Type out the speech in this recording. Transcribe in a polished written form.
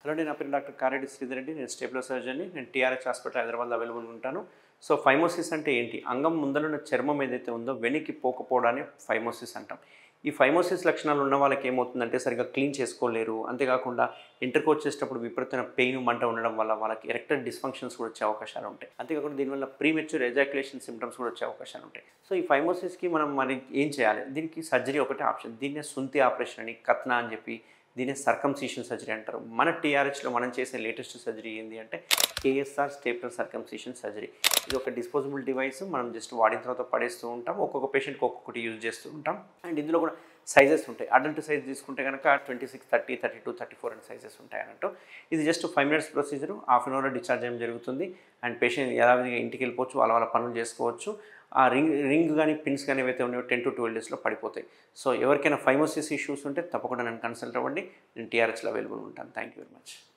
Hello, నేను నా పేరు డాక్టర్ కారెడ్డి శ్రీధర్ రెడ్డి. నేను స్టేబులో సర్జన్ని. నేను టీఆర్హెచ్ హాస్పిటల్ హైదరాబాద్లో అవైలబుల్ ఉంటాను. సో ఫైమోసిస్ అంటే ఏంటి? అంగం ముందరున్న చర్మం ఏదైతే ఉందో వెనక్కి పోకపోవడాన్ని ఫైమోసిస్ అంటాం. ఈ ఫైమోసిస్ లక్షణాలు ఉన్న వాళ్ళకి ఏమవుతుందంటే సరిగ్గా క్లీన్ చేసుకోలేరు. అంతేకాకుండా ఇంటర్కోర్స్ చేసేటప్పుడు విపరీతమైన పెయిన్, మంట ఉండడం వల్ల వాళ్ళకి ఎరెక్టైల్ డిస్ఫంక్షన్స్ కూడా వచ్చే అవకాశాలు ఉంటాయి. అంతేకాకుండా దీనివల్ల ప్రీమెచ్యూర్ ఎజాక్యులేషన్ సిమ్టమ్స్ కూడా వచ్చే అవకాశాలు ఉంటాయి. సో ఈ ఫైమోసిస్కి మనం మరి ఏం చేయాలి? దీనికి సర్జరీ ఒకటే ఆప్షన్. దీన్నే సుంతి ఆపరేషన్ అని, కత్నా అని చెప్పి, దీన్ని సర్కంసిషన్ సర్జరీ అంటారు. మన టీఆర్హెచ్లో మనం చేసే లేటెస్ట్ సర్జరీ ఏంటి అంటే కేఎస్ఆర్ స్టేపులర్ సర్కంసిషన్ సర్జరీ. ఇది ఒక డిస్పోజబుల్ డివైస్. మనం జస్ట్ వాడిన తర్వాత పడేస్తూ ఉంటాం. ఒక్కొక్క పేషెంట్కి ఒక్కొక్కటి యూజ్ చేస్తూ ఉంటాం. అండ్ ఇందులో కూడా సైజెస్ ఉంటాయి. అడల్ట్ సైజ్ తీసుకుంటే కనుక 26, 30, 32, 34 అని సైజెస్ ఉంటాయి అన్నట్టు. ఇది just 5 minutes procedure. Half an అవర్లో డిశ్చార్జ్ చేయడం జరుగుతుంది. అండ్ పేషెంట్ యథావిధిగా ఇంటికి వెళ్ళిపోవచ్చు, వాళ్ళ వాళ్ళ పనులు చేసుకోవచ్చు. ఆ రింగ్ కానీ పిన్స్ కానీ ఏవైతే ఉన్నాయో 10 to 12 daysలో పడిపోతాయి. సో ఎవరికైనా ఫైమోసిస్ ఇష్యూస్ ఉంటే తప్పకుండా నన్ను కన్సల్ట్ అవ్వండి. నేను టీఆర్హెచ్లో అవైలబుల్ ఉంటాను. Thank you very much.